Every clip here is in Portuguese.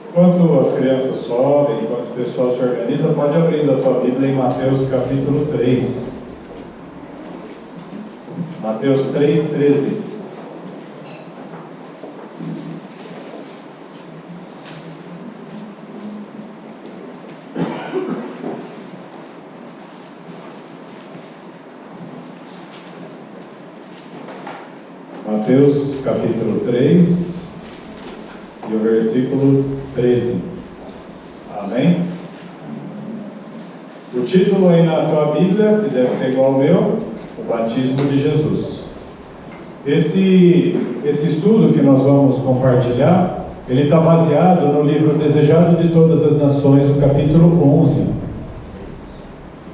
Enquanto as crianças sobem, enquanto o pessoal se organiza, pode abrir a tua Bíblia em Mateus capítulo 3. Mateus 3:13. Mateus capítulo 3 e o versículo 13. Amém? O título aí na tua Bíblia, que deve ser igual ao meu, o batismo de Jesus. Esse estudo que nós vamos compartilhar, ele está baseado no livro Desejado de Todas as Nações, no capítulo 11.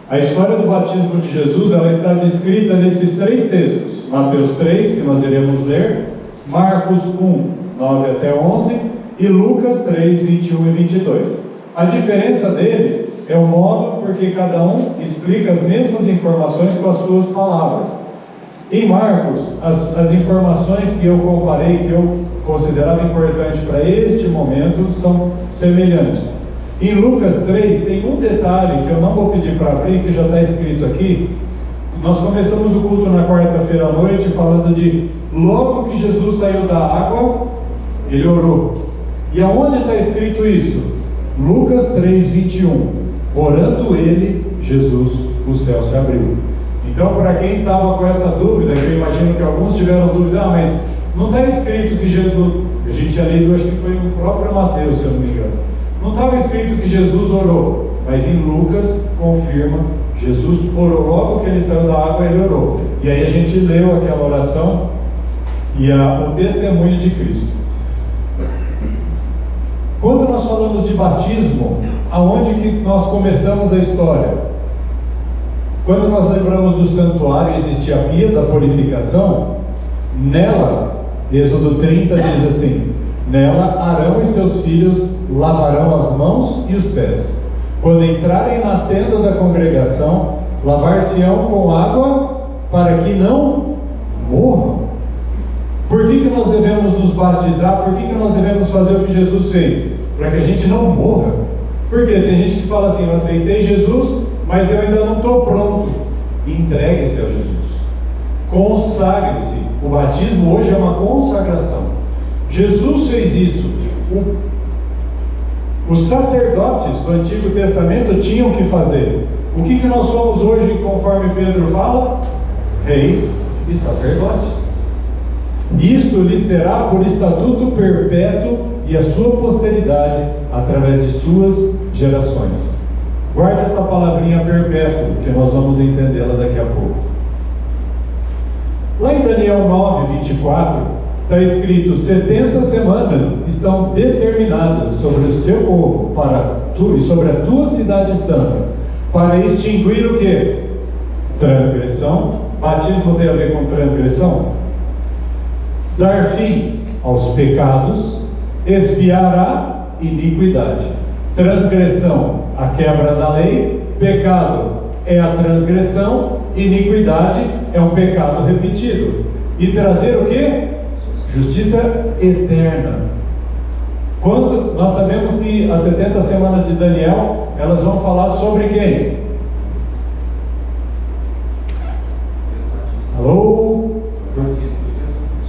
A história do batismo de Jesus, ela está descrita nesses três textos. Mateus 3, que nós iremos ler, Marcos 1, 9 até 11, e Lucas 3, 21 e 22. A diferença deles é o modo porque cada um explica as mesmas informações com as suas palavras. Em Marcos, as informações que eu comparei, que eu considerava importante para este momento, são semelhantes. Em Lucas 3 tem um detalhe que eu não vou pedir para abrir, que já está escrito aqui. Nós começamos o culto na quarta-feira à noite falando de logo que Jesus saiu da água, ele orou. E aonde está escrito isso? Lucas 3, 21. Orando ele, Jesus, o céu se abriu. Então, para quem estava com essa dúvida, que eu imagino que alguns tiveram dúvida, mas não está escrito que Jesus, a gente tinha lido, acho que foi o próprio Mateus, se eu não me engano. Não estava escrito que Jesus orou, mas em Lucas confirma, Jesus orou logo que ele saiu da água, ele orou. E aí a gente leu aquela oração e o testemunho de Cristo. Quando nós falamos de batismo, aonde que nós começamos a história? Quando nós lembramos do santuário, existia a pia da purificação. Nela, Êxodo 30 diz assim: nela Arão e seus filhos lavarão as mãos e os pés. Quando entrarem na tenda da congregação, lavar-se-ão com água para que não morram. Por que nós devemos nos batizar? Por que nós devemos fazer o que Jesus fez? Para que a gente não morra. Porque tem gente que fala assim: eu aceitei Jesus, mas eu ainda não estou pronto. Entregue-se a Jesus. Consagre-se. O batismo hoje é uma consagração. Jesus fez isso. Os sacerdotes do Antigo Testamento tinham que fazer. O que nós somos hoje, conforme Pedro fala? Reis e sacerdotes. Isto lhe será por estatuto perpétuo e a sua posteridade através de suas gerações. Guarde essa palavrinha perpétuo, que nós vamos entendê-la daqui a pouco. Lá em Daniel 9, 24, está escrito: 70 semanas estão determinadas sobre o seu povo para tu e sobre a tua cidade santa, para extinguir o que? Transgressão. Batismo tem a ver com transgressão. Dar fim aos pecados, expiar a iniquidade. Transgressão, a quebra da lei. Pecado é a transgressão. Iniquidade é um pecado repetido. E trazer o que? Justiça eterna. Quando nós sabemos que as 70 semanas de Daniel, elas vão falar sobre quem? Alô?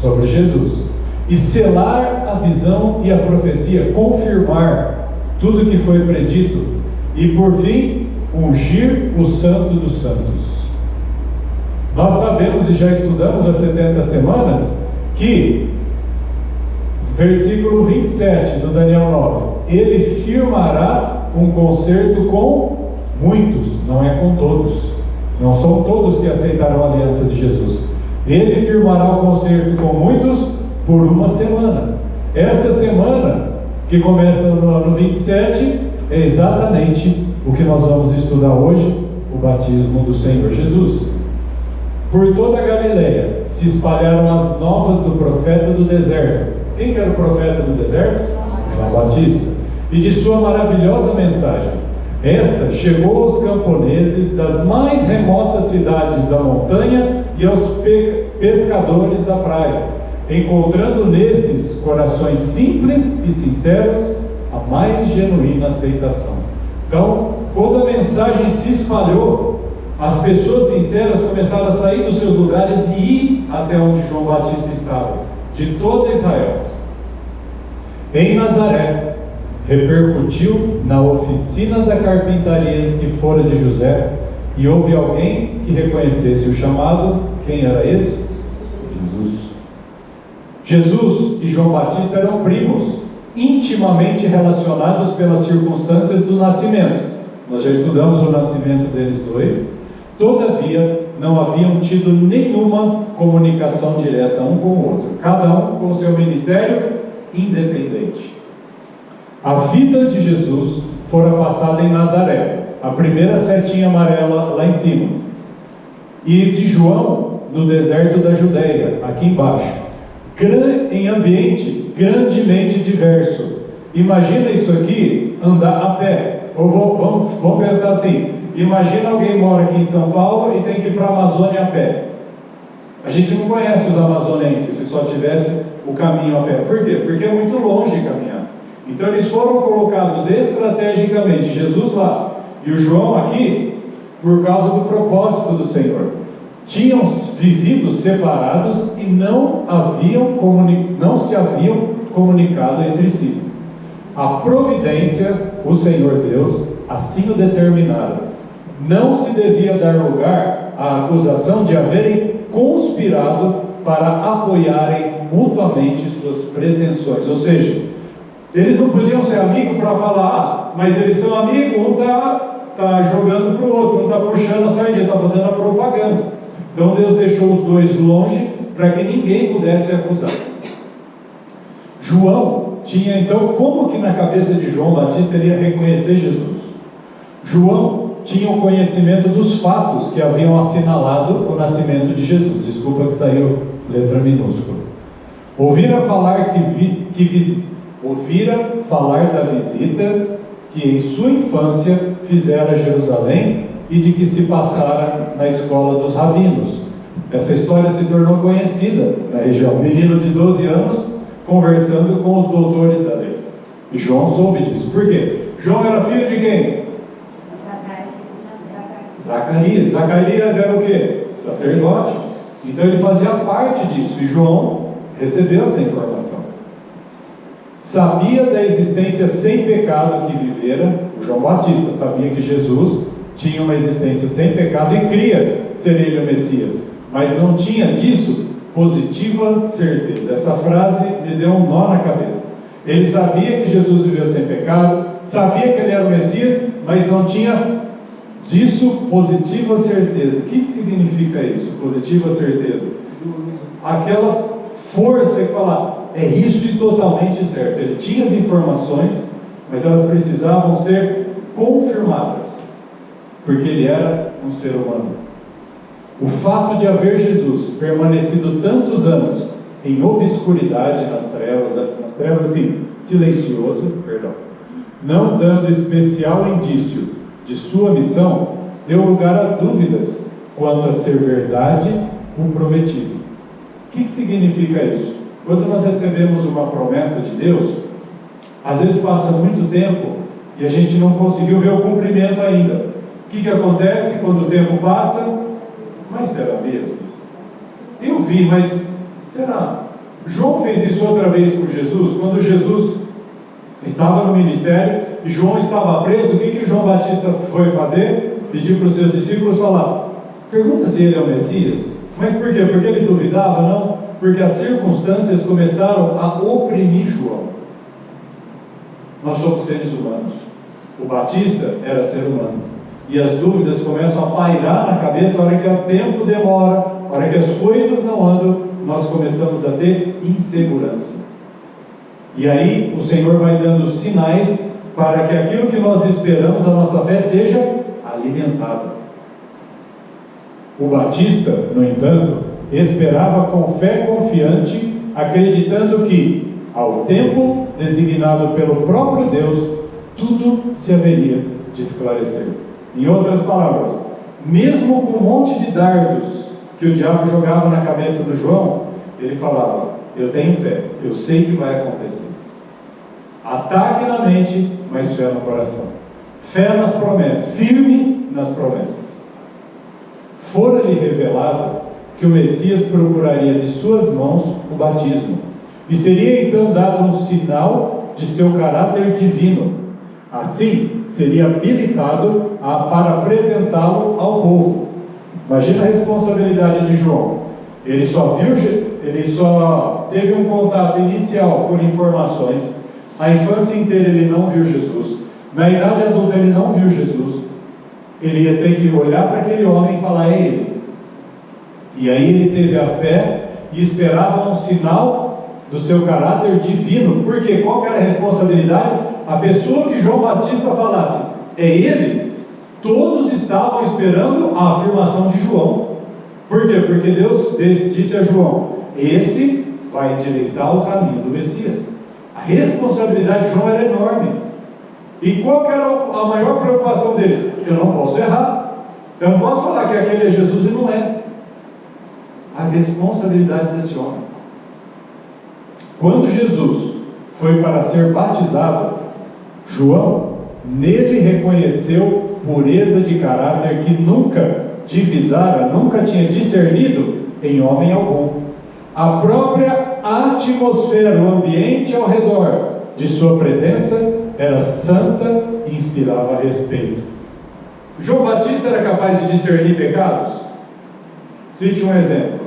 Sobre Jesus. E selar a visão e a profecia, confirmar tudo que foi predito. E por fim, ungir o santo dos santos. Nós sabemos e já estudamos as 70 semanas que, versículo 27 do Daniel 9, ele firmará um concerto com muitos, não é com todos. Não são todos que aceitaram a aliança de Jesus. Ele firmará o concerto com muitos por uma semana. Essa semana, que começa no ano 27, é exatamente o que nós vamos estudar hoje, o batismo do Senhor Jesus. Por toda a Galileia se espalharam as novas do profeta do deserto. Quem que era o profeta do deserto? João Batista. E de sua maravilhosa mensagem. Esta chegou aos camponeses das mais remotas cidades da montanha e aos pescadores da praia. encontrando nesses corações simples e sinceros a mais genuína aceitação. Então, quando a mensagem se espalhou, as pessoas sinceras começaram a sair dos seus lugares e ir até onde João Batista estava, de toda Israel. Em Nazaré, repercutiu na oficina da carpintaria que fora de José, e houve alguém que reconhecesse o chamado. Quem era esse? Jesus. Jesus e João Batista eram primos, intimamente relacionados pelas circunstâncias do nascimento. Nós já estudamos o nascimento deles dois. Todavia, não haviam tido nenhuma comunicação direta um com o outro, cada um com o seu ministério independente. A vida de Jesus fora passada em Nazaré, a primeira setinha amarela lá em cima, e de João no deserto da Judéia, aqui embaixo, em ambiente grandemente diverso. Imagina isso aqui, andar a pé. Ou vamos pensar assim, imagina alguém mora aqui em São Paulo e tem que ir para a Amazônia a pé. A gente não conhece os amazonenses se só tivesse o caminho a pé. Por quê? Porque é muito longe caminhar. Então eles foram colocados estrategicamente, Jesus lá e o João aqui, por causa do propósito do Senhor. Tinham vivido separados e não se haviam comunicado entre si. A providência, o Senhor Deus, assim o determinara. Não se devia dar lugar à acusação de haverem conspirado para apoiarem mutuamente suas pretensões. Ou seja, eles não podiam ser amigos para falar, mas eles são amigos, um está jogando para o outro, um está puxando a sardinha, está fazendo a propaganda. Então Deus deixou os dois longe para que ninguém pudesse acusar. João tinha então, como que na cabeça de João Batista ele ia reconhecer Jesus? João tinha o conhecimento dos fatos que haviam assinalado o nascimento de Jesus. Desculpa que saiu letra minúscula. Ouvira falar da visita que em sua infância fizera a Jerusalém e de que se passara na escola dos rabinos. Essa história se tornou conhecida na região. Um menino de 12 anos conversando com os doutores da lei. E João soube disso. Por quê? João era filho de quem? Zacarias. Zacarias era o quê? Sacerdote. Então ele fazia parte disso. E João recebeu essa informação. Sabia da existência sem pecado que vivera. O João Batista sabia que Jesus tinha uma existência sem pecado e cria ser ele o Messias. Mas não tinha disso positiva certeza. Essa frase me deu um nó na cabeça. Ele sabia que Jesus viveu sem pecado, sabia que ele era o Messias, mas não tinha disso positiva certeza. O que significa isso? Positiva certeza. Aquela força que fala, é isso e totalmente certo. Ele tinha as informações, mas elas precisavam ser confirmadas, porque ele era um ser humano. O fato de haver Jesus permanecido tantos anos em obscuridade, nas trevas assim, silencioso, não dando especial indício de sua missão, deu lugar a dúvidas quanto a ser verdade o prometido. O que significa isso? Quando nós recebemos uma promessa de Deus, às vezes passa muito tempo e a gente não conseguiu ver o cumprimento ainda. O que acontece quando o tempo passa? Mas será mesmo? Eu vi, mas será? João fez isso outra vez com Jesus, quando Jesus estava no ministério e João estava preso. O que João Batista foi fazer? Pediu para os seus discípulos falar, pergunta se ele é o Messias. Mas por quê? Porque ele duvidava? Não, porque as circunstâncias começaram a oprimir João. Nós somos seres humanos. O Batista era ser humano. E as dúvidas começam a pairar na cabeça. A hora que o tempo demora, a hora que as coisas não andam, nós começamos a ter insegurança. E aí o Senhor vai dando sinais para que aquilo que nós esperamos, a nossa fé, seja alimentada. O Batista, no entanto, esperava com fé confiante, acreditando que, ao tempo designado pelo próprio Deus, tudo se haveria de esclarecer. Em outras palavras, mesmo com um monte de dardos que o diabo jogava na cabeça do João, ele falava, eu tenho fé, eu sei que vai acontecer. Ataque na mente, mas fé no coração. Fé nas promessas, firme nas promessas. Fora-lhe revelado que o Messias procuraria de suas mãos o batismo, e seria então dado um sinal de seu caráter divino. Assim, seria habilitado para apresentá-lo ao povo. Imagina a responsabilidade de João. Ele só teve um contato inicial por informações. A infância inteira ele não viu Jesus. Na idade adulta ele não viu Jesus. Ele ia ter que olhar para aquele homem e falar: é ele. E aí ele teve a fé e esperava um sinal do seu caráter divino. Porque qual que era a responsabilidade? A pessoa que João Batista falasse: é ele. Todos estavam esperando a afirmação de João. Por quê? Porque Deus disse a João: esse vai endireitar o caminho do Messias. A responsabilidade de João era enorme. E qual que era a maior preocupação dele? Eu não posso errar. Eu não posso falar que aquele é Jesus e não é. A responsabilidade desse homem. Quando Jesus foi para ser batizado, João nele reconheceu pureza de caráter que nunca divisara, nunca tinha discernido em homem algum. A própria atmosfera, o ambiente ao redor de sua presença era santa e inspirava respeito. João Batista era capaz de discernir pecados? Cite um exemplo.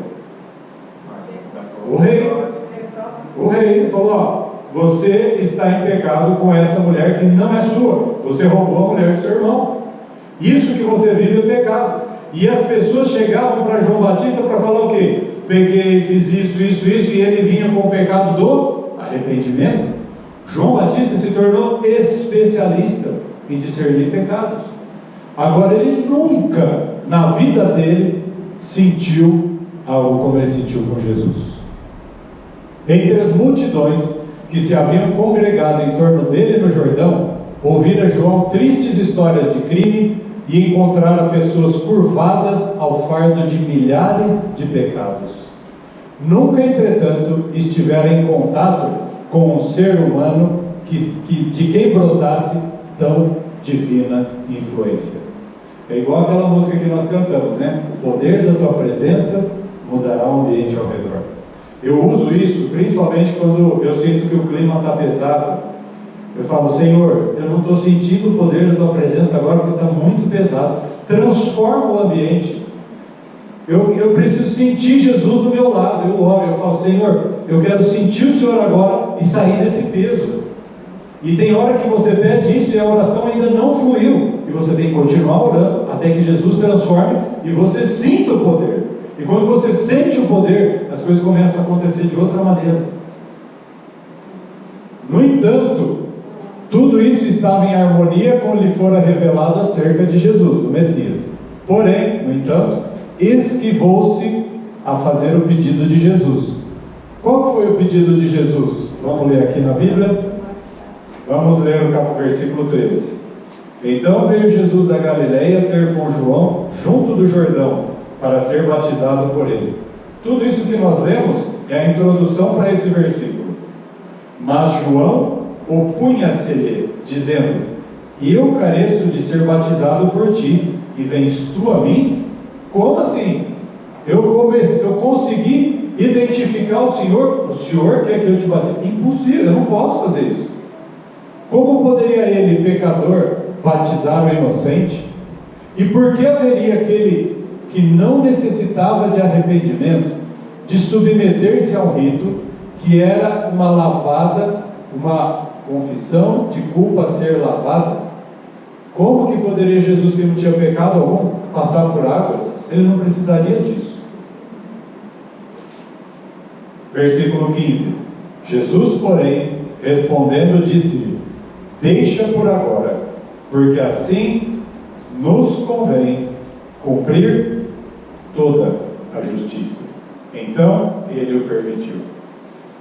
O rei falou: ó, você está em pecado com essa mulher que não é sua. Você roubou a mulher do seu irmão. Isso que você vive é pecado. E as pessoas chegavam para João Batista para falar o quê? Peguei, fiz isso, e ele vinha com o pecado do arrependimento. João Batista se tornou especialista em discernir pecados. Agora, ele nunca na vida dele sentiu algo como ele sentiu com Jesus. Entre as multidões que se haviam congregado em torno dele no Jordão, ouvira João tristes histórias de crime e encontrara pessoas curvadas ao fardo de milhares de pecados. Nunca, entretanto, estivera em contato com um ser humano de quem brotasse tão divina influência. É igual aquela música que nós cantamos, né? O poder da tua presença mudará o ambiente ao redor. Eu uso isso principalmente quando eu sinto que o clima está pesado. Eu falo: Senhor, eu não estou sentindo o poder da tua presença agora porque está muito pesado. Transforma o ambiente. Eu preciso sentir Jesus do meu lado. Eu oro, eu falo: Senhor, eu quero sentir o Senhor agora e sair desse peso. E tem hora que você pede isso e a oração ainda não fluiu. E você tem que continuar orando até que Jesus transforme e você sinta o poder. E quando você sente o poder, as coisas começam a acontecer de outra maneira. No entanto, tudo isso estava em harmonia com o que lhe fora revelado acerca de Jesus, do Messias. Porém, no entanto, esquivou-se a fazer o pedido de Jesus. Qual foi o pedido de Jesus? Vamos ler aqui na Bíblia? Vamos ler o versículo 13. Então veio Jesus da Galileia ter com João junto do Jordão, para ser batizado por ele. Tudo isso que nós lemos é a introdução para esse versículo. Mas João opunha-se-lhe, dizendo: eu careço de ser batizado por ti, e vens tu a mim? Como assim? Eu consegui identificar o Senhor quer que eu te batize? Impossível, eu não posso fazer isso. Como poderia ele, pecador, batizar o inocente? E por que haveria aquele que não necessitava de arrependimento, de submeter-se ao rito, que era uma lavada, uma confissão de culpa a ser lavada? Como que poderia Jesus, que não tinha pecado algum, passar por águas? Ele não precisaria disso. Versículo 15. Jesus, porém, respondendo, disse-lhe: deixa por agora, porque assim nos convém cumprir toda a justiça. Então ele o permitiu.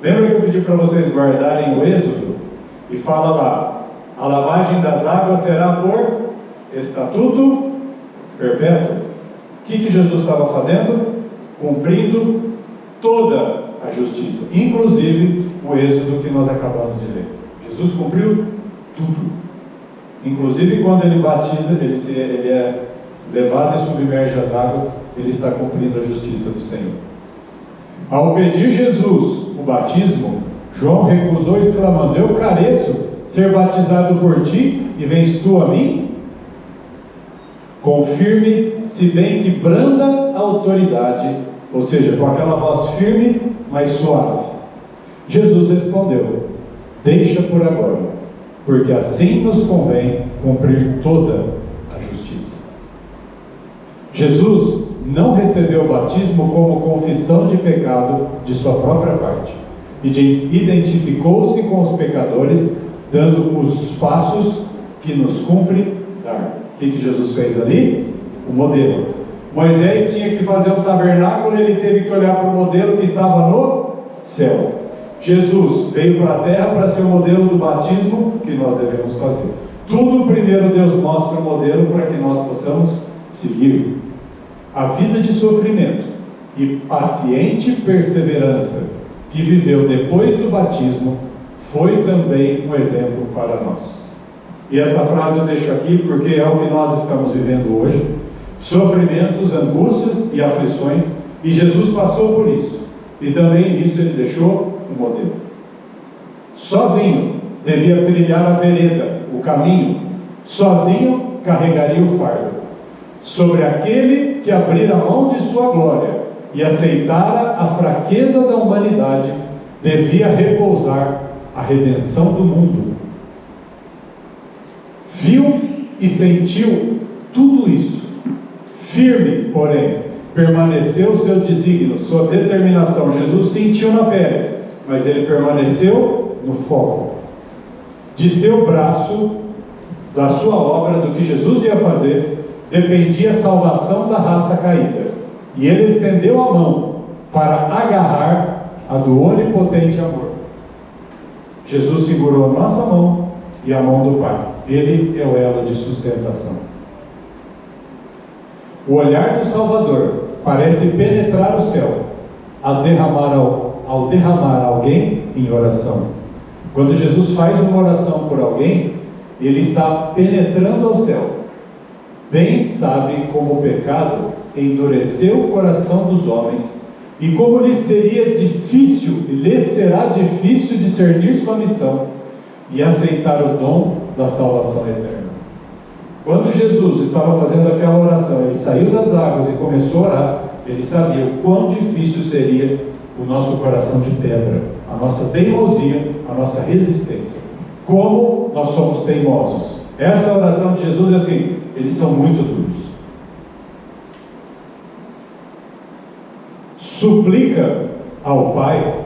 Lembra que eu pedi para vocês guardarem o Êxodo? E fala lá: a lavagem das águas será por estatuto perpétuo. O que Jesus estava fazendo? Cumprindo toda a justiça, inclusive o êxodo que nós acabamos de ler. Jesus cumpriu tudo. Inclusive quando ele batiza, ele é levado e submerge as águas, ele está cumprindo a justiça do Senhor. Ao pedir Jesus o batismo, João recusou, exclamando: eu careço ser batizado por ti, e vens tu a mim? Com firme, se bem que branda autoridade, ou seja, com aquela voz firme, mas suave. Jesus respondeu: deixa por agora, porque assim nos convém cumprir toda a justiça. Jesus não recebeu o batismo como confissão de pecado de sua própria parte, e identificou-se com os pecadores, dando os passos que nos cumpre dar. O que Jesus fez ali? O modelo. Moisés tinha que fazer um tabernáculo, ele teve que olhar para o modelo que estava no céu. Jesus veio para a terra para ser o modelo do batismo que nós devemos fazer. Tudo primeiro Deus mostra o modelo para que nós possamos seguir. A vida de sofrimento e paciente perseverança que viveu depois do batismo foi também um exemplo para nós. E essa frase eu deixo aqui porque é o que nós estamos vivendo hoje: sofrimentos, angústias e aflições, e Jesus passou por isso, e também nisso ele deixou um modelo. Sozinho devia trilhar a vereda, o caminho, sozinho carregaria o fardo. Sobre aquele que abrir a mão de sua glória e aceitara a fraqueza da humanidade, devia repousar a redenção do mundo. Viu e sentiu tudo isso. Firme, porém, permaneceu o seu desígnio, sua determinação. Jesus sentiu na pele, mas ele permaneceu no foco. De seu braço, da sua obra, do que Jesus ia fazer, dependia a salvação da raça caída. E ele estendeu a mão para agarrar a do onipotente amor. Jesus segurou a nossa mão e a mão do Pai. Ele é o elo de sustentação. O olhar do Salvador parece penetrar o céu ao derramar alguém em oração. Quando Jesus faz uma oração por alguém, ele está penetrando ao céu. Bem sabe como o pecado endureceu o coração dos homens e como lhes será difícil discernir sua missão e aceitar o dom da salvação eterna. Quando Jesus estava fazendo aquela oração, ele saiu das águas e começou a orar, ele sabia o quão difícil seria o nosso coração de pedra, a nossa teimosia, a nossa resistência. Como nós somos teimosos. Essa oração de Jesus é assim: eles são muito duros. Suplica ao Pai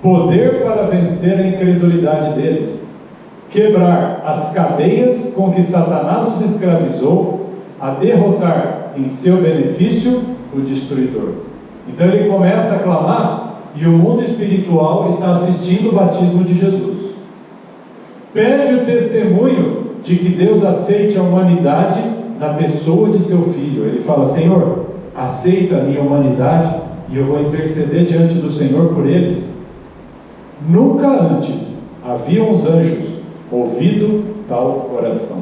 poder para vencer a incredulidade deles, quebrar as cadeias com que Satanás os escravizou, a derrotar em seu benefício o destruidor. Então ele começa a clamar, e o mundo espiritual está assistindo o batismo de Jesus. Pede o testemunho de que Deus aceite a humanidade na pessoa de seu Filho. Ele fala: Senhor, aceita a minha humanidade e eu vou interceder diante do Senhor por eles. Nunca antes haviam os anjos ouvido tal oração.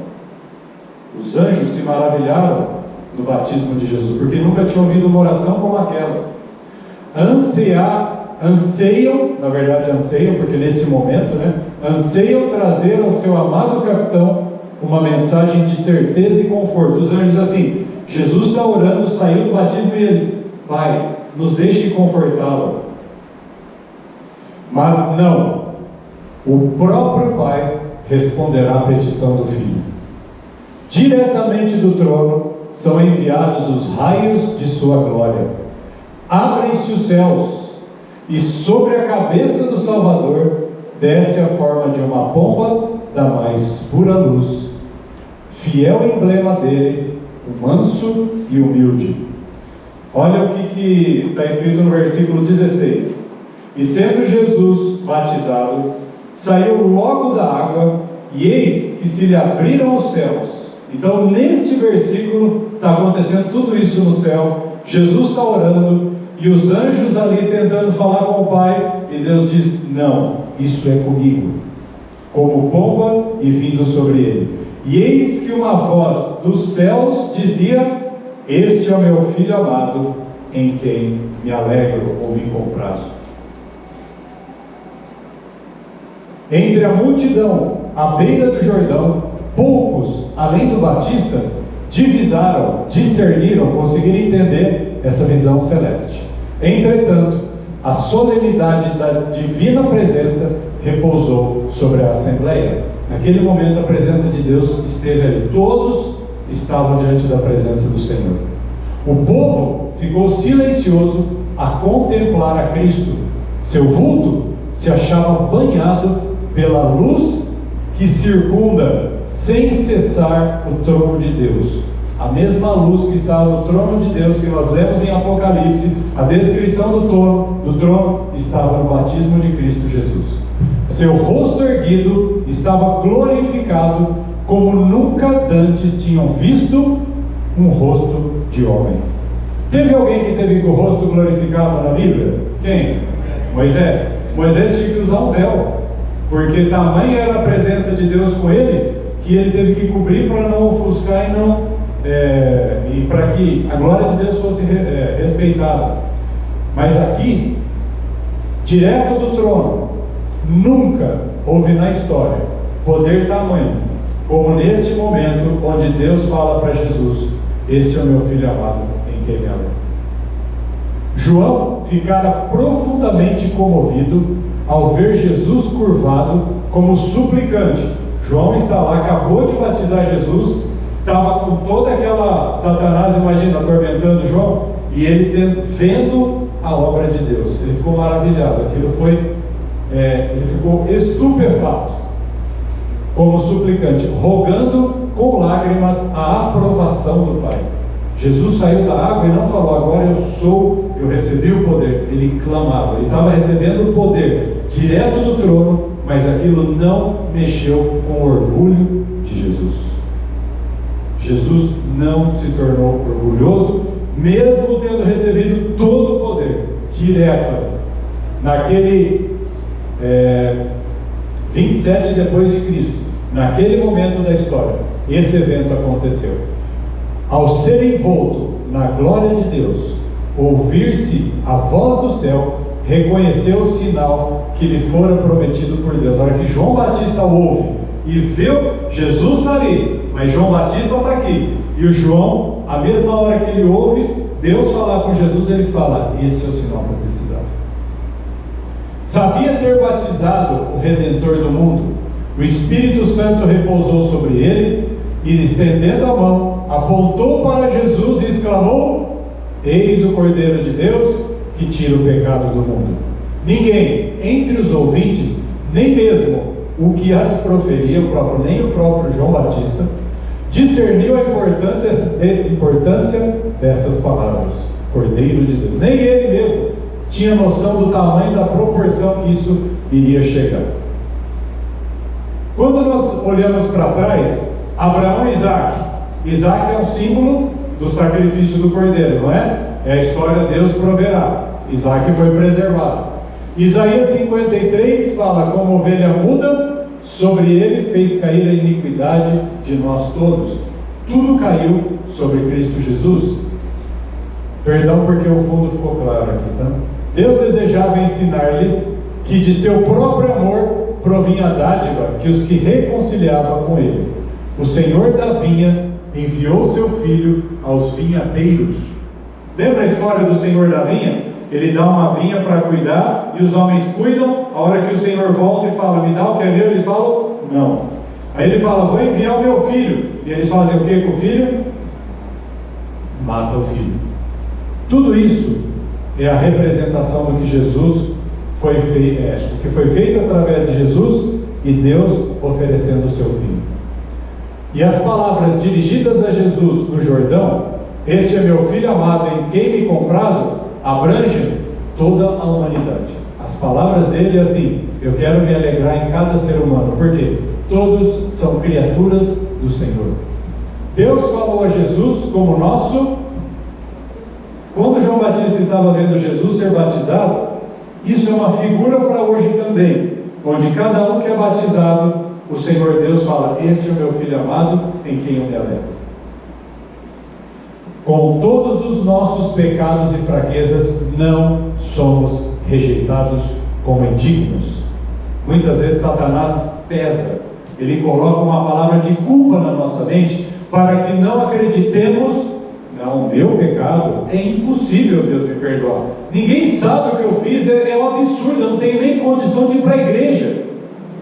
Os anjos se maravilharam do batismo de Jesus, porque nunca tinham ouvido uma oração como aquela. Anseiam, na verdade anseiam, porque nesse momento, anseiam trazer ao seu amado capitão uma mensagem de certeza e conforto. Os anjos assim: Jesus está orando, saiu do batismo, e eles: Pai, nos deixe confortá-lo. Mas não, o próprio Pai responderá à petição do Filho. Diretamente do trono são enviados os raios de sua glória. Abrem-se os céus, e sobre a cabeça do Salvador desce a forma de uma pomba da mais pura luz, fiel emblema dele, o manso e humilde. Olha o que está escrito no versículo 16: e sendo Jesus batizado, saiu logo da água, e eis que se lhe abriram os céus. Então neste versículo está acontecendo tudo isso no céu. Jesus está orando, e os anjos ali tentando falar com o Pai, e Deus diz: não, isso é comigo, como pomba e vindo sobre ele. E eis que uma voz dos céus dizia: este é o meu Filho amado, em quem me alegro ou me comprazo. Entre a multidão, à beira do Jordão, poucos, além do Batista, divisaram, discerniram, conseguiram entender essa visão celeste. Entretanto, a solenidade da divina presença repousou sobre a Assembleia. Naquele momento a presença de Deus esteve ali. Todos estavam diante da presença do Senhor. O povo ficou silencioso a contemplar a Cristo. Seu vulto se achava banhado pela luz que circunda sem cessar o trono de Deus. A mesma luz que estava no trono de Deus, que nós lemos em Apocalipse, a descrição do trono estava no batismo de Cristo Jesus. Seu rosto erguido estava glorificado, como nunca dantes tinham visto um rosto de homem. Teve alguém que teve o rosto glorificado na Bíblia? Quem? Moisés. Moisés tinha que usar um véu, porque tamanha era a presença de Deus com ele, que ele teve que cobrir para não ofuscar e para que a glória de Deus fosse respeitada. Mas aqui, direto do trono, nunca houve na história poder tamanho como neste momento onde Deus fala para Jesus: este é o meu Filho amado, em quem me alegro. João ficara profundamente comovido ao ver Jesus curvado como suplicante. João está lá, acabou de batizar Jesus, estava com toda aquela Satanás, imagina, atormentando João, e ele vendo a obra de Deus, ele ficou maravilhado. Aquilo foi, ele ficou estupefato, como suplicante, rogando com lágrimas a aprovação do Pai. Jesus saiu da água e não falou: agora eu recebi o poder. Ele clamava, ele estava recebendo o poder direto do trono, mas aquilo não mexeu com o orgulho de Jesus. Jesus não se tornou orgulhoso, mesmo tendo recebido todo o poder, direto. Naquele 27 depois de Cristo, naquele momento da história, esse evento aconteceu. Ao ser envolto na glória de Deus, ouvir-se a voz do céu, reconheceu o sinal que lhe fora prometido por Deus. A hora que João Batista ouve e vê Jesus está ali, mas João Batista está aqui, e o João, a mesma hora que ele ouve Deus falar com Jesus, ele fala: esse é o sinal que eu precisava. Sabia ter batizado o Redentor do mundo. O Espírito Santo repousou sobre ele, e estendendo a mão, apontou para Jesus e exclamou: eis o Cordeiro de Deus que tira o pecado do mundo. Ninguém entre os ouvintes, nem mesmo o que as proferia, nem o próprio João Batista, discerniu a importância dessas palavras: Cordeiro de Deus. Nem ele mesmo tinha noção do tamanho, da proporção que isso iria chegar. Quando nós olhamos para trás, Abraão e Isaac é um símbolo do sacrifício do Cordeiro, não é? É a história: Deus proverá. Isaac foi preservado. Isaías 53 fala: como ovelha muda, sobre ele fez cair a iniquidade de nós todos. Tudo caiu sobre Cristo Jesus. Perdão porque o fundo ficou claro aqui, tá? Deus desejava ensinar-lhes que de seu próprio amor provinha a dádiva que os que reconciliava com ele. O Senhor da vinha enviou seu filho aos vinhadeiros. Lembra a história do Senhor da vinha? Ele dá uma vinha para cuidar, e os homens cuidam. A hora que o Senhor volta e fala: me dá o que é meu, eles falam: não. Aí ele fala: vou enviar o meu filho. E eles fazem o que com o filho? Mata o filho. Tudo isso é a representação do que Jesus foi feito, o que foi feito através de Jesus e Deus oferecendo o seu filho. E as palavras dirigidas a Jesus no Jordão: este é meu filho amado, em quem me comprazo, abrangem toda a humanidade. As palavras dele assim: eu quero me alegrar em cada ser humano, porque todos são criaturas do Senhor. Deus falou a Jesus como nosso Quando João Batista estava vendo Jesus ser batizado, isso é uma figura para hoje também, onde cada um que é batizado, o Senhor Deus fala: este é o meu Filho amado, em quem eu me alegro. Com todos os nossos pecados e fraquezas, não somos rejeitados como indignos. Muitas vezes Satanás pesa, ele coloca uma palavra de culpa na nossa mente, para que não acreditemos: não, meu pecado, é impossível Deus me perdoar. Ninguém sabe o que eu fiz, é um absurdo, eu não tenho nem condição de ir para a igreja.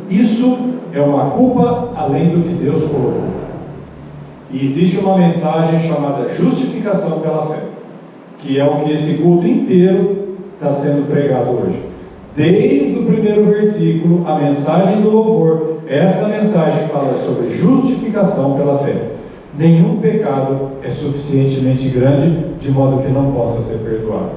Isso é uma culpa além do que Deus colocou. E existe uma mensagem chamada justificação pela fé, que é o que esse culto inteiro está sendo pregado hoje. Desde o primeiro versículo, a mensagem do louvor, esta mensagem fala sobre justificação pela fé. Nenhum pecado é suficientemente grande de modo que não possa ser perdoado.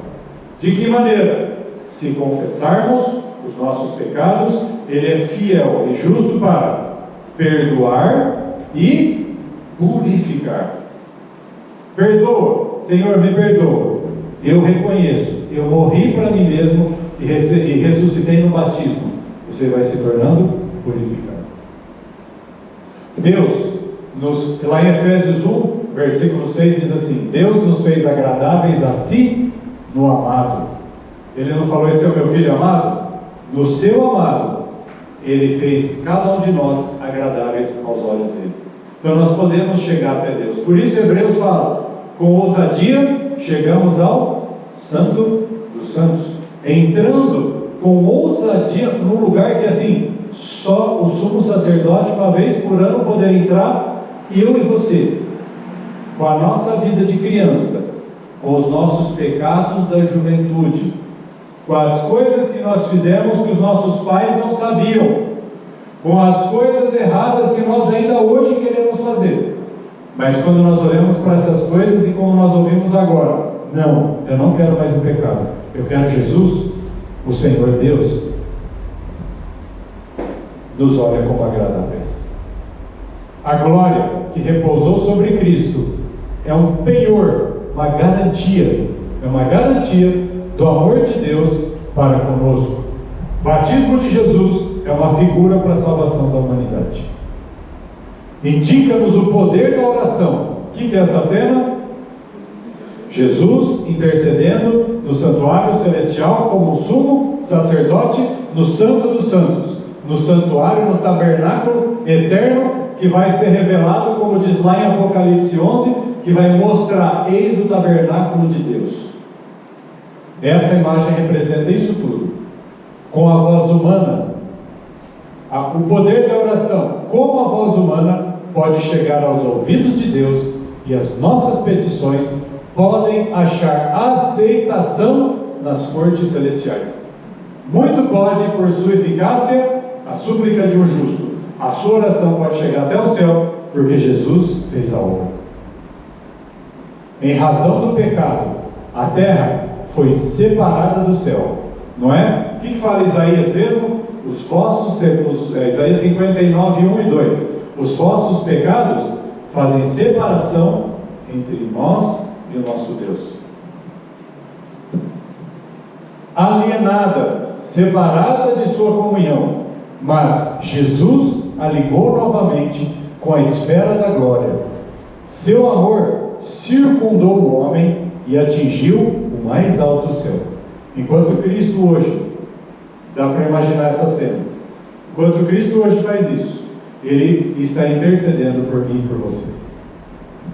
De que maneira? Se confessarmos os nossos pecados, Ele é fiel e justo para perdoar e purificar. Perdoa, Senhor, me perdoa. Eu reconheço, eu morri para mim mesmo e ressuscitei no batismo. Você vai se tornando purificado. Deus, lá em Efésios 1, versículo 6 diz assim: Deus nos fez agradáveis a si no amado. Ele não falou: esse é o meu filho amado? No seu amado, Ele fez cada um de nós agradáveis aos olhos dele. Então nós podemos chegar até Deus. Por isso Hebreus fala: com ousadia chegamos ao Santo dos Santos, entrando com ousadia num lugar que assim, só o sumo sacerdote uma vez por ano poderia entrar, e eu e você, com a nossa vida de criança, com os nossos pecados da juventude, com as coisas que nós fizemos que os nossos pais não sabiam, com as coisas erradas que nós ainda hoje queremos fazer. Mas quando nós olhamos para essas coisas e como nós ouvimos agora: não, eu não quero mais o pecado, eu quero Jesus, o Senhor Deus nos olha como agradáveis. A glória que repousou sobre Cristo é um penhor, uma garantia, é uma garantia do amor de Deus para conosco. O batismo de Jesus é uma figura para a salvação da humanidade. Indica-nos o poder da oração. O que é essa cena? Jesus intercedendo no santuário celestial como um sumo sacerdote no Santo dos Santos, no santuário, no tabernáculo eterno, que vai ser revelado, como diz lá em Apocalipse 11, que vai mostrar: eis o tabernáculo de Deus. Essa imagem representa isso tudo. Com a voz humana, o poder da oração, como a voz humana, pode chegar aos ouvidos de Deus, e as nossas petições podem achar aceitação nas cortes celestiais. Muito pode, por sua eficácia, a súplica de um justo. A sua oração pode chegar até o céu, porque Jesus fez a obra. Em razão do pecado, a terra foi separada do céu, não é? O que fala Isaías mesmo? Isaías 59, 1 e 2. Os vossos pecados fazem separação entre nós e o nosso Deus. Alienada, separada de sua comunhão, mas Jesus a ligou novamente com a esfera da glória. Seu amor circundou o homem e atingiu o mais alto céu. Enquanto Cristo hoje, dá para imaginar essa cena, enquanto Cristo hoje faz isso, Ele está intercedendo por mim e por você.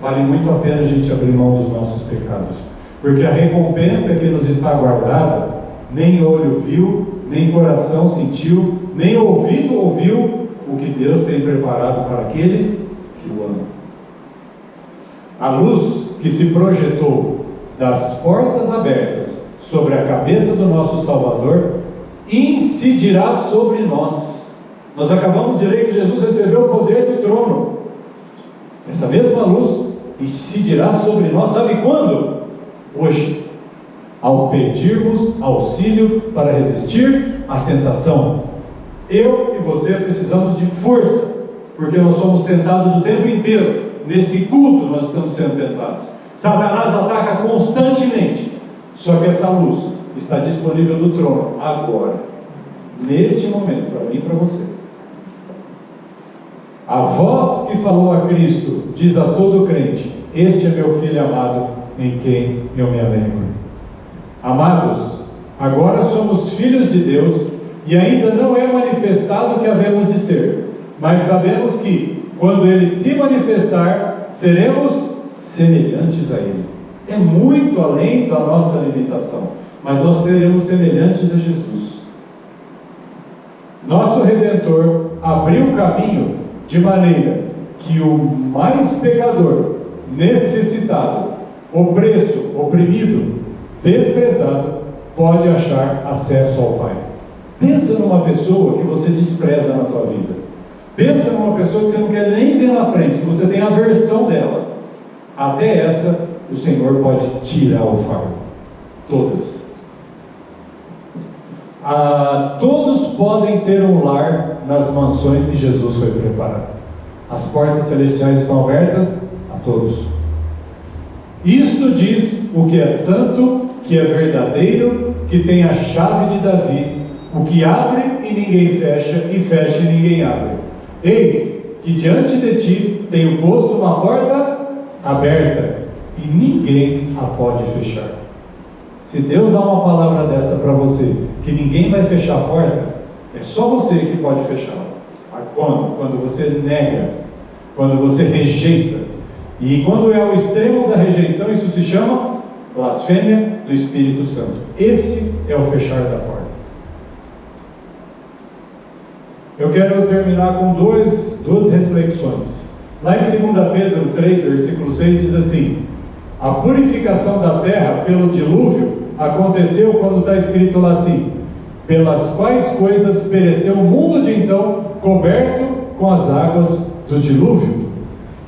Vale muito a pena a gente abrir mão dos nossos pecados, porque a recompensa que nos está guardada, nem olho viu, nem coração sentiu, nem ouvido ouviu o que Deus tem preparado para aqueles que o amam. A luz que se projetou das portas abertas sobre a cabeça do nosso Salvador incidirá sobre nós. Nós acabamos de ler que Jesus recebeu o poder do trono. Essa mesma luz incidirá sobre nós, sabe quando? Hoje, ao pedirmos auxílio para resistir à tentação. Eu e você precisamos de força, porque nós somos tentados o tempo inteiro. Nesse culto nós estamos sendo tentados. Satanás ataca constantemente, Só que essa luz está disponível no trono agora, neste momento, para mim e para você. A voz que falou a Cristo diz a todo crente: este é meu Filho amado, em quem eu me alegro. Amados, agora somos filhos de Deus e ainda não é manifestado o que havemos de ser, mas sabemos que, quando Ele se manifestar, seremos semelhantes a Ele. É muito além da nossa limitação, mas nós seremos semelhantes a Jesus. Nosso Redentor abriu o caminho de maneira que o mais pecador, necessitado, opresso, oprimido, desprezado, pode achar acesso ao Pai. Pensa numa pessoa que você despreza na tua vida. Pensa numa pessoa que você não quer nem ver na frente, que você tem aversão dela. Até essa, o Senhor pode tirar o fardo. Todas. Todos podem ter um lar nas mansões que Jesus foi preparar. As portas celestiais estão abertas a todos. Isto diz o que é santo, que é verdadeiro, que tem a chave de Davi, o que abre e ninguém fecha, e fecha e ninguém abre. Eis que diante de ti tenho posto uma porta aberta, e ninguém a pode fechar. Se Deus dá uma palavra dessa para você, que ninguém vai fechar a porta, é só você que pode fechá-la. Quando você nega, quando você rejeita. E quando é o extremo da rejeição, isso se chama blasfêmia do Espírito Santo. Esse é o fechar da porta. Eu quero terminar com duas reflexões. Lá em 2 Pedro 3, versículo 6, diz assim: a purificação da terra pelo dilúvio aconteceu quando está escrito lá assim: pelas quais coisas pereceu o mundo de então, coberto com as águas do dilúvio.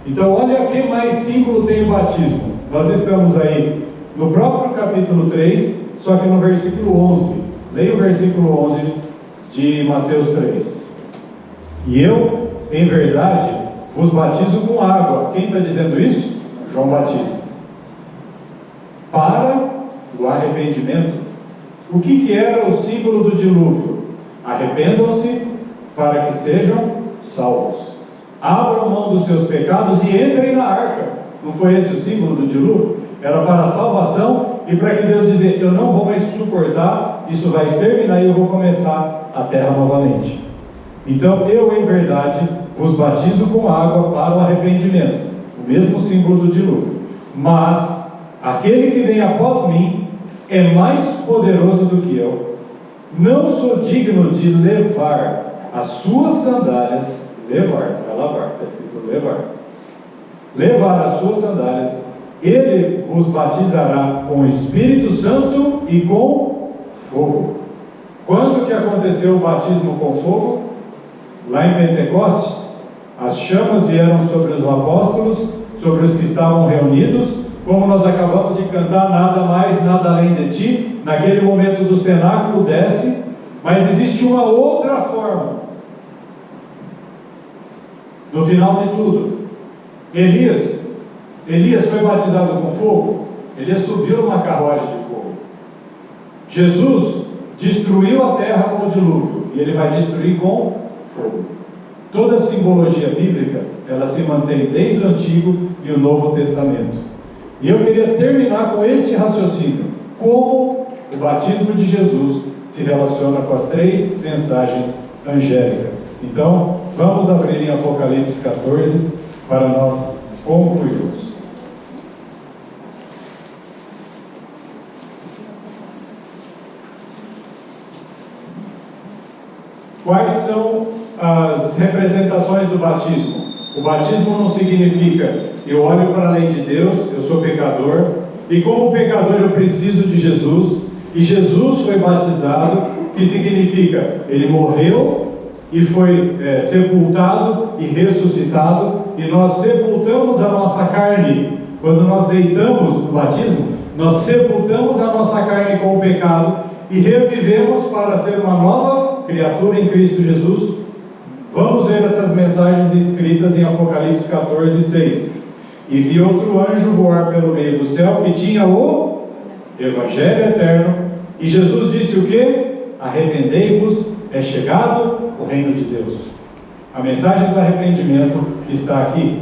Então olha que mais símbolo tem o batismo. Nós estamos aí no próprio capítulo 3, só que no versículo 11. Leia o versículo 11 de Mateus 3. E eu, em verdade, vos batizo com água. Quem está dizendo isso? João Batista. Para o arrependimento. O que era o símbolo do dilúvio? Arrependam-se para que sejam salvos. Abram mão dos seus pecados e entrem na arca. Não foi esse o símbolo do dilúvio? Era para a salvação e para que Deus dizer: eu não vou mais suportar, isso vai exterminar e eu vou começar a terra novamente. Então eu, em verdade, vos batizo com água para o arrependimento. O mesmo símbolo do dilúvio. Mas aquele que vem após mim é mais poderoso do que eu. Não sou digno de levar as suas sandálias. Levar, não é lavar, está escrito levar. Levar as suas sandálias. Ele vos batizará com o Espírito Santo e com fogo. Quando que aconteceu o batismo com fogo? Lá em Pentecostes. As chamas vieram sobre os apóstolos, sobre os que estavam reunidos, como nós acabamos de cantar: nada mais, nada além de ti. Naquele momento do cenáculo desce, mas existe uma outra forma. No final de tudo, Elias foi batizado com fogo. Elias subiu numa carruagem de fogo. Jesus destruiu a terra com o dilúvio, e ele vai destruir com fogo. Toda a simbologia bíblica, ela se mantém desde o Antigo e o Novo Testamento. E eu queria terminar com este raciocínio: como o batismo de Jesus se relaciona com as 3 mensagens angélicas. Então, vamos abrir em Apocalipse 14 para nós concluirmos. Quais são as representações do batismo? O batismo não significa: eu olho para a lei de Deus, eu sou pecador, e como pecador eu preciso de Jesus, e Jesus foi batizado, que significa: ele morreu e foi sepultado e ressuscitado, e nós sepultamos a nossa carne. Quando nós deitamos no batismo, nós sepultamos a nossa carne com o pecado e revivemos para ser uma nova criatura em Cristo Jesus. Vamos ver essas mensagens escritas em Apocalipse 14, 6. E vi outro anjo voar pelo meio do céu, que tinha o Evangelho eterno. E Jesus disse o quê? Arrependei-vos, é chegado o reino de Deus. A mensagem do arrependimento está aqui.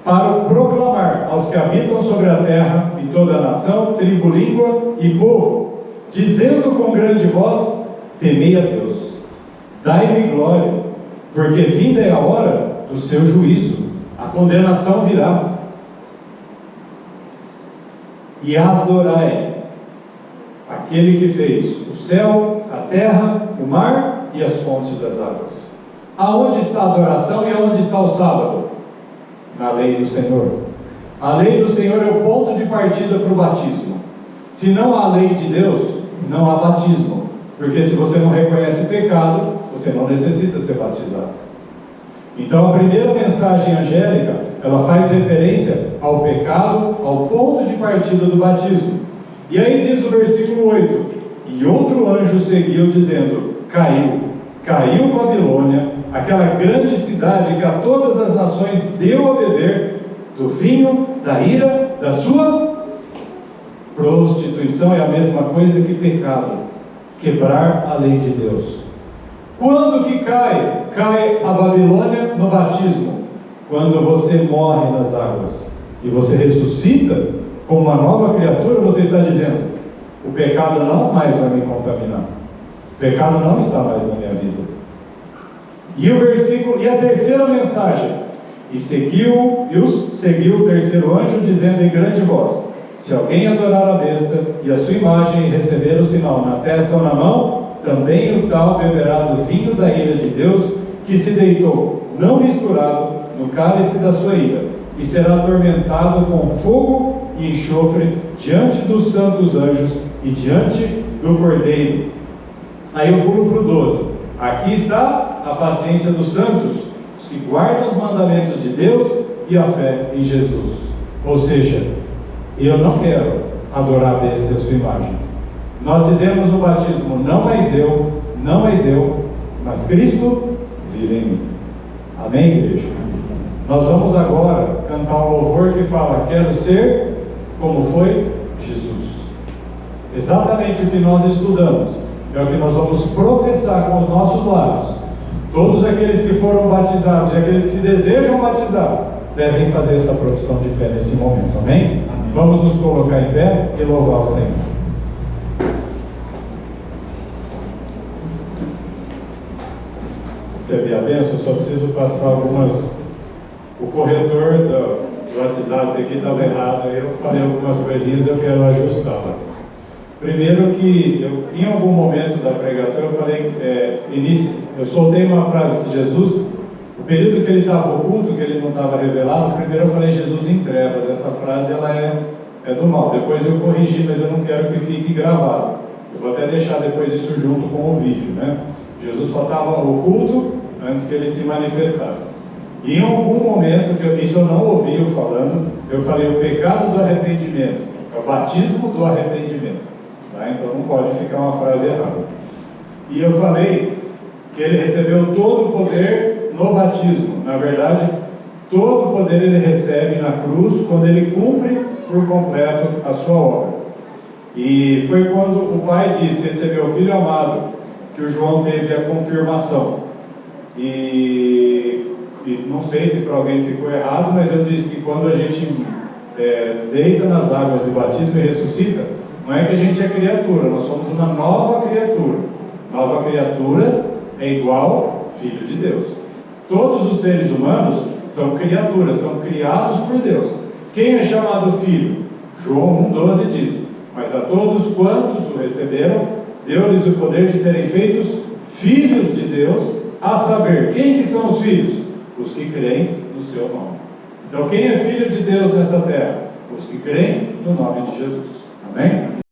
Para proclamar aos que habitam sobre a terra, e toda a nação, tribo, língua e povo, dizendo com grande voz: temei a Deus, dai-me glória, porque vinda é a hora do seu juízo, a condenação virá. E adorai aquele que fez o céu, a terra, o mar e as fontes das águas. Aonde está a adoração e aonde está o sábado? Na lei do Senhor. A lei do Senhor é o ponto de partida para o batismo. Se não há lei de Deus, não há batismo. Porque se você não reconhece pecado, você não necessita ser batizado. Então a primeira mensagem angélica, ela faz referência ao pecado, ao ponto de partida do batismo. E aí diz o versículo 8: e outro anjo seguiu dizendo: caiu Babilônia, aquela grande cidade que a todas as nações deu a beber do vinho da ira da sua prostituição. É a mesma coisa que pecado, quebrar a lei de Deus. Quando que cai? Cai a Babilônia no batismo, quando você morre nas águas e você ressuscita como uma nova criatura. Você está dizendo: o pecado não mais vai me contaminar, o pecado não está mais na minha vida. E o versículo, e a terceira mensagem: e seguiu o terceiro anjo, dizendo em grande voz: se alguém adorar a besta e a sua imagem e receber o sinal na testa ou na mão, também o tal beberá do vinho da ira de Deus, que se deitou, não misturado, no cálice da sua ira, e será atormentado com fogo e enxofre diante dos santos anjos e diante do Cordeiro. Aí eu pulo para o 12. Aqui está a paciência dos santos, os que guardam os mandamentos de Deus e a fé em Jesus. Ou seja, eu não quero adorar a besta e a sua imagem. Nós dizemos no batismo: não mais eu, mas Cristo vive em mim. Amém, igreja? Nós vamos agora cantar um louvor que fala: quero ser como foi Jesus. Exatamente o que nós estudamos é o que nós vamos professar com os nossos lábios. Todos aqueles que foram batizados e aqueles que se desejam batizar devem fazer essa profissão de fé nesse momento. Amém? Amém. Vamos nos colocar em pé e louvar o Senhor. Recebi a bênção, só preciso passar algumas. O corretor do WhatsApp aqui estava errado, eu falei algumas coisinhas, eu quero ajustá-las. Primeiro que em algum momento da pregação eu falei, eu soltei uma frase de Jesus, o período que ele estava oculto, que ele não estava revelado. Primeiro eu falei Jesus em trevas, essa frase ela é do mal. Depois eu corrigi, mas eu não quero que fique gravado. Eu vou até deixar depois isso junto com o vídeo, né? Jesus só estava oculto antes que ele se manifestasse. E em algum momento, isso eu não ouvi eu falando, eu falei o pecado do arrependimento, é o batismo do arrependimento. Tá? Então não pode ficar uma frase errada. E eu falei que ele recebeu todo o poder no batismo. Na verdade, todo o poder ele recebe na cruz, quando ele cumpre por completo a sua obra. E foi quando o Pai disse: esse é meu Filho amado, que o João teve a confirmação. E não sei se para alguém ficou errado, mas eu disse que quando a gente deita nas águas do batismo e ressuscita, não é que a gente é criatura, nós somos uma nova criatura. Nova criatura é igual Filho de Deus. Todos os seres humanos são criaturas, são criados por Deus. Quem é chamado filho? João 1,12 diz: mas a todos quantos o receberam, deu-lhes o poder de serem feitos filhos de Deus, a saber, quem que são os filhos? Os que creem no seu nome. Então quem é filho de Deus nessa terra? Os que creem no nome de Jesus. Amém?